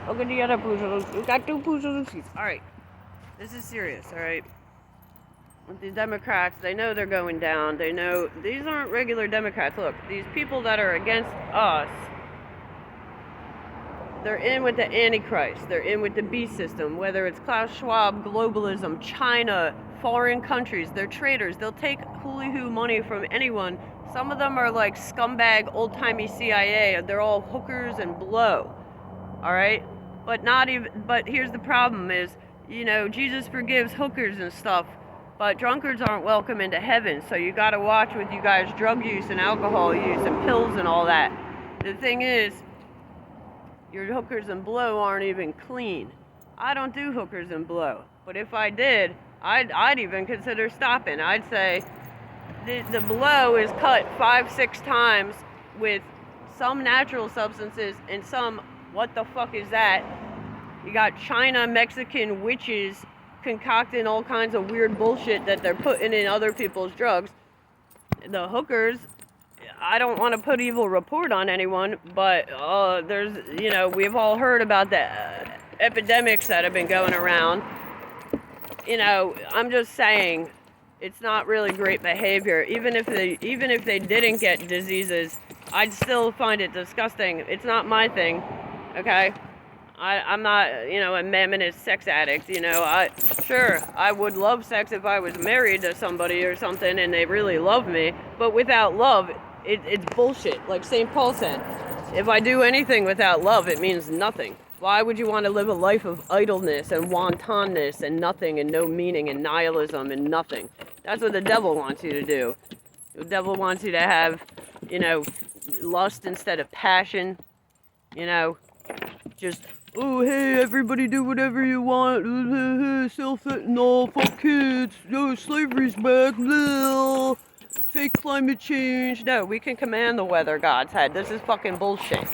Look at the other Pusalusis. We got 2 Pusalusis. Alright. This is serious, alright? With the Democrats, they know they're going down. They know these aren't regular Democrats. Look, these people that are against us, they're in with the Antichrist. They're in with the beast system. Whether it's Klaus Schwab, globalism, China, foreign countries, they're traitors. They'll take hooly-hoo money from anyone. Some of them are like scumbag, old-timey CIA. They're all hookers and blow. Alright? But here's the problem is, you know, Jesus forgives hookers and stuff. But drunkards aren't welcome into heaven, so you gotta watch with you guys' drug use and alcohol use and pills and all that. The thing is, your hookers and blow aren't even clean. I don't do hookers and blow, but if I did, I'd even consider stopping. I'd say the blow is cut 5-6 times with some natural substances and some, what the fuck is that? You got China, Mexican witches concocting all kinds of weird bullshit that they're putting in other people's drugs. The hookers, I don't want to put evil report on anyone, but there's, you know, we've all heard about the epidemics that have been going around. You know, I'm just saying, it's not really great behavior. Even if they didn't get diseases, I'd still find it disgusting. It's not my thing, okay? I'm not, you know, a mammoth sex addict, you know. I would love sex if I was married to somebody or something and they really love me, but without love, it's bullshit. Like St. Paul said, if I do anything without love, it means nothing. Why would you want to live a life of idleness and wantonness and nothing and no meaning and nihilism and nothing? That's what the devil wants you to do. The devil wants you to have, you know, lust instead of passion, you know, just, oh, hey, everybody do whatever you want. Sell fentanyl, fuck kids. No, slavery's back. Blah. Fake climate change. No, we can command the weather, God's head. This is fucking bullshit.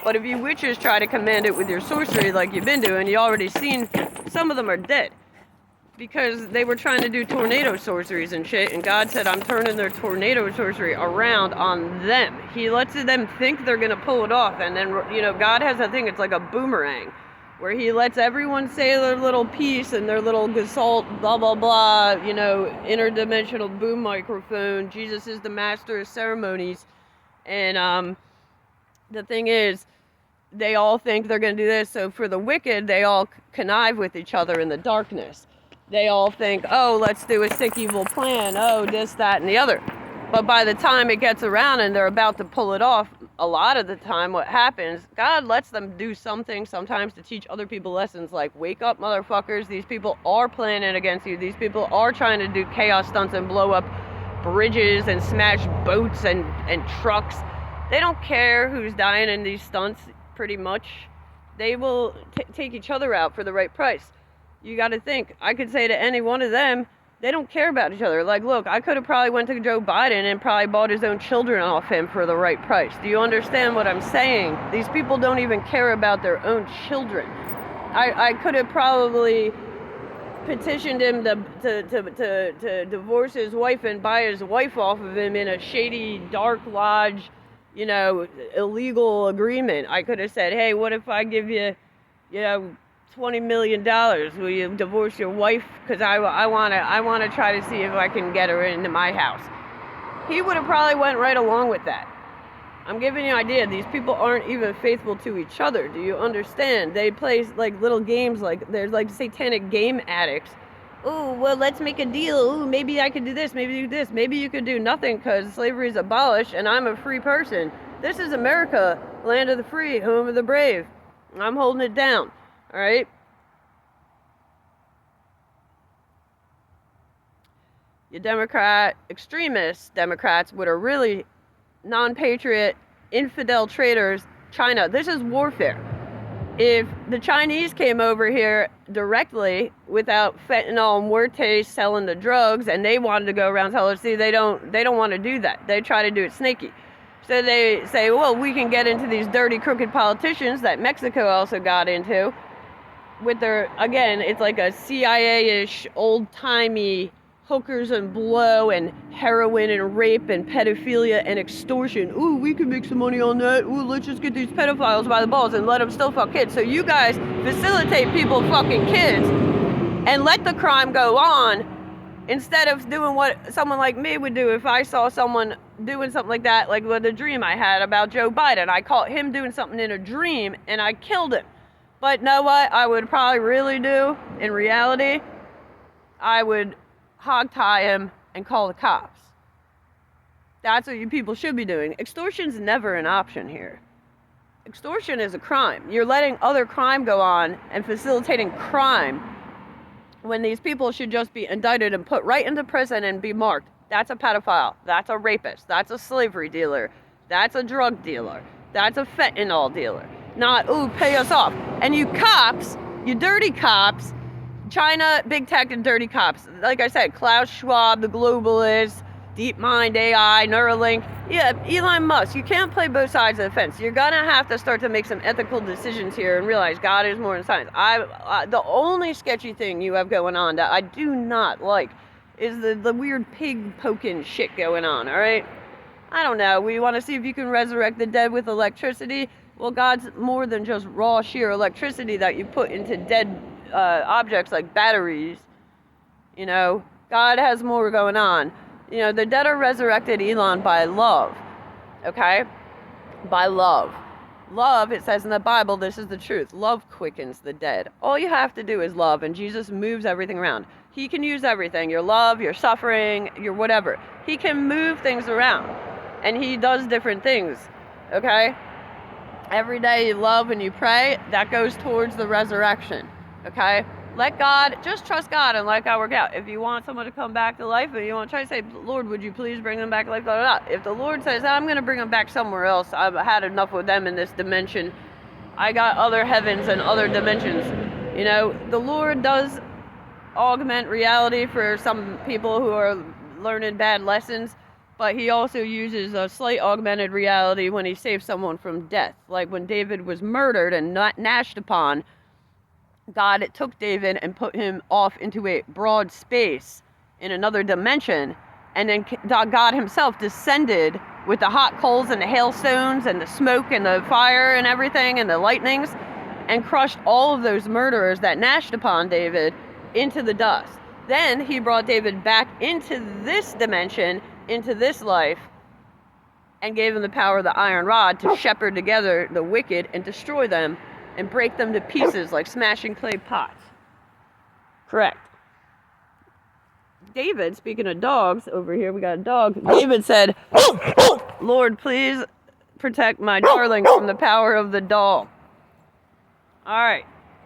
But if you witches try to command it with your sorcery like you've been doing, you already seen some of them are dead. Because they were trying to do tornado sorceries and shit, and God said, I'm turning their tornado sorcery around on them. He lets them think they're going to pull it off, and then, you know, God has a thing, it's like a boomerang, where he lets everyone say their little piece and their little gestalt, blah, blah, blah, you know, interdimensional boom microphone. Jesus is the master of ceremonies. And the thing is, they all think they're going to do this, so for the wicked, they all connive with each other in the darkness. They all think, oh, let's do a sick, evil plan. Oh, this, that, and the other. But by the time it gets around and they're about to pull it off, a lot of the time what happens, God lets them do something sometimes to teach other people lessons like, wake up, motherfuckers. These people are planning against you. These people are trying to do chaos stunts and blow up bridges and smash boats and trucks. They don't care who's dying in these stunts, pretty much. They will take each other out for the right price. You got to think, I could say to any one of them, they don't care about each other. Like, look, I could have probably went to Joe Biden and probably bought his own children off him for the right price. Do you understand what I'm saying? These people don't even care about their own children. I could have probably petitioned him to divorce his wife and buy his wife off of him in a shady, dark lodge, you know, illegal agreement. I could have said, hey, what if I give you, you know, $20 million, will you divorce your wife? Because I want to try to see if I can get her into my house. He would have probably went right along with that. I'm giving you an idea. These people aren't even faithful to each other. Do you understand? They play like little games, like they're like satanic game addicts. Oh, well, let's make a deal. Oh, maybe I could do this, maybe do this. Maybe you could do nothing because slavery is abolished and I'm a free person. This is America, land of the free, home of the brave. I'm holding it down. All right. You extremist Democrats, what are really non-patriot, infidel traitors, China. This is warfare. If the Chinese came over here directly without fentanyl and muerte selling the drugs, and they wanted to go around telling us, see, they don't want to do that. They try to do it snaky. So they say, well, we can get into these dirty, crooked politicians that Mexico also got into. With their, again, it's like a CIA-ish, old-timey hookers and blow and heroin and rape and pedophilia and extortion. Ooh, we can make some money on that. Ooh, let's just get these pedophiles by the balls and let them still fuck kids. So you guys facilitate people fucking kids and let the crime go on instead of doing what someone like me would do if I saw someone doing something like that, like with the dream I had about Joe Biden. I caught him doing something in a dream and I killed him. But know what I would probably really do in reality? I would hog tie him and call the cops. That's what you people should be doing. Extortion's never an option here. Extortion is a crime. You're letting other crime go on and facilitating crime when these people should just be indicted and put right into prison and be marked. That's a pedophile. That's a rapist. That's a slavery dealer. That's a drug dealer. That's a fentanyl dealer. Not, ooh, pay us off. And you cops, you dirty cops, China, big tech, and dirty cops. Like I said, Klaus Schwab, the globalists, DeepMind, AI, Neuralink. Yeah, Elon Musk. You can't play both sides of the fence. You're gonna have to start to make some ethical decisions here and realize God is more than science. The only sketchy thing you have going on that I do not like is the weird pig poking shit going on, all right? I don't know. We want to see if you can resurrect the dead with electricity. Well, God's more than just raw, sheer electricity that you put into dead objects like batteries. You know, God has more going on. You know, the dead are resurrected, Elon, by love. Okay? By love. Love, it says in the Bible, this is the truth. Love quickens the dead. All you have to do is love, and Jesus moves everything around. He can use everything. Your love, your suffering, your whatever. He can move things around. And he does different things. Okay? Every day you love and you pray, that goes towards the resurrection. Okay? Let God, just trust God and let God work out. If you want someone to come back to life and you want to try to say, Lord, would you please bring them back to life? Blah, blah, blah. If the Lord says, I'm going to bring them back somewhere else, I've had enough with them in this dimension. I got other heavens and other dimensions. You know, the Lord does augment reality for some people who are learning bad lessons, but he also uses a slight augmented reality when he saves someone from death. Like when David was murdered and not gnashed upon, God took David and put him off into a broad space in another dimension, and then God himself descended with the hot coals and the hailstones and the smoke and the fire and everything and the lightnings and crushed all of those murderers that gnashed upon David into the dust. Then he brought David back into this dimension, into this life, and gave him the power of the iron rod to shepherd together the wicked and destroy them and break them to pieces like smashing clay pots. Correct. David, speaking of dogs, over here we got a dog. David said, Lord, please protect my darling from the power of the doll. All right.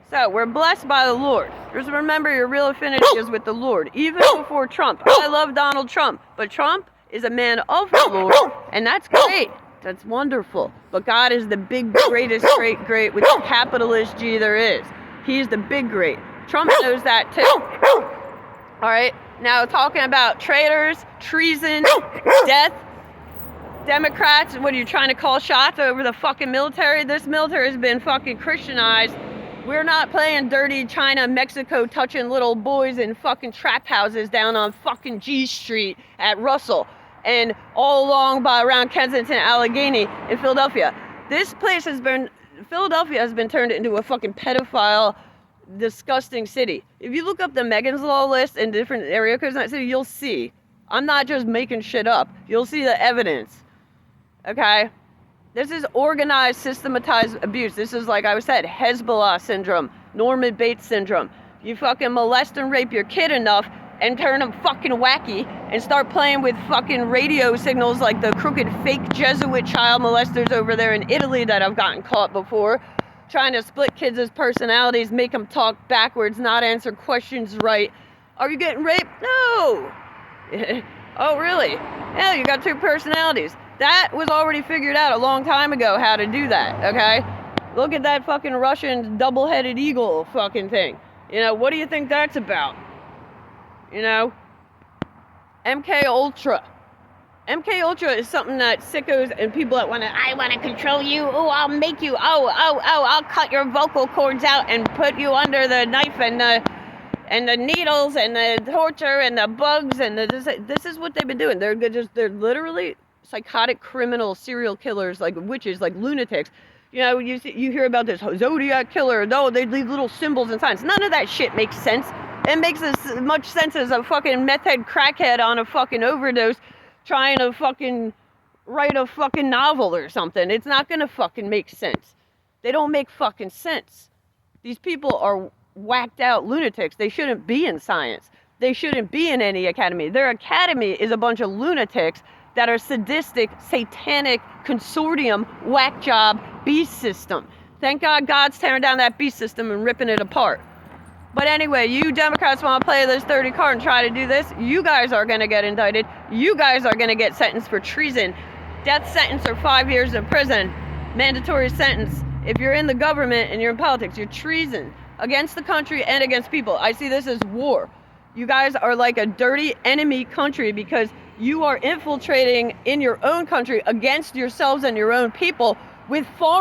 So we're blessed by the Lord. Just remember your real affinity is with the Lord. Even before Trump. I love Donald Trump, but Trump is a man of the Lord, and that's great. That's wonderful. But God is the big, greatest, great with the capitalist G there is. He's the big great. Trump knows that too. All right. Now talking about traitors, treason, death, Democrats, what are you trying to call shots over the fucking military? This military has been fucking Christianized. We're not playing dirty China, Mexico touching little boys in fucking trap houses down on fucking G Street at Russell and all along by around Kensington, Allegheny in Philadelphia. Philadelphia has been turned into a fucking pedophile, disgusting city. If you look up the Megan's Law list in different area codes in that city, you'll see. I'm not just making shit up. You'll see the evidence. Okay? This is organized, systematized abuse. This is, like I said, Hezbollah syndrome, Norman Bates syndrome. You fucking molest and rape your kid enough and turn them fucking wacky and start playing with fucking radio signals like the crooked fake Jesuit child molesters over there in Italy that I've gotten caught before, trying to split kids' personalities, make them talk backwards, not answer questions right. Are you getting raped? No. Oh, really? Yeah, you got two personalities. That was already figured out a long time ago how to do that, okay? Look at that fucking Russian double-headed eagle fucking thing. You know, what do you think that's about? You know? MK Ultra. MK Ultra is something that sickos and people that I want to control you. Oh, I'll make you. Oh, I'll cut your vocal cords out and put you under the knife and and the needles and the torture and the bugs and this is what they've been doing. They're literally psychotic criminal serial killers, like witches, like lunatics. You know, you hear about this Zodiac killer. No, they leave little symbols and signs. None of that shit makes sense. It makes as much sense as a fucking meth head crackhead on a fucking overdose trying to fucking write a fucking novel or something. It's not gonna fucking make sense. They don't make fucking sense. These people are whacked out lunatics. They shouldn't be in science. They shouldn't be in any academy. Their academy is a bunch of lunatics that are sadistic, satanic, consortium, whack job, beast system. Thank God God's tearing down that beast system and ripping it apart. But anyway, you Democrats want to play this dirty card and try to do this, you guys are going to get indicted. You guys are going to get sentenced for treason. Death sentence or 5 years in prison. Mandatory sentence. If you're in the government and you're in politics, you're treason against the country and against people. I see this as war. You guys are like a dirty enemy country because you are infiltrating in your own country against yourselves and your own people with foreign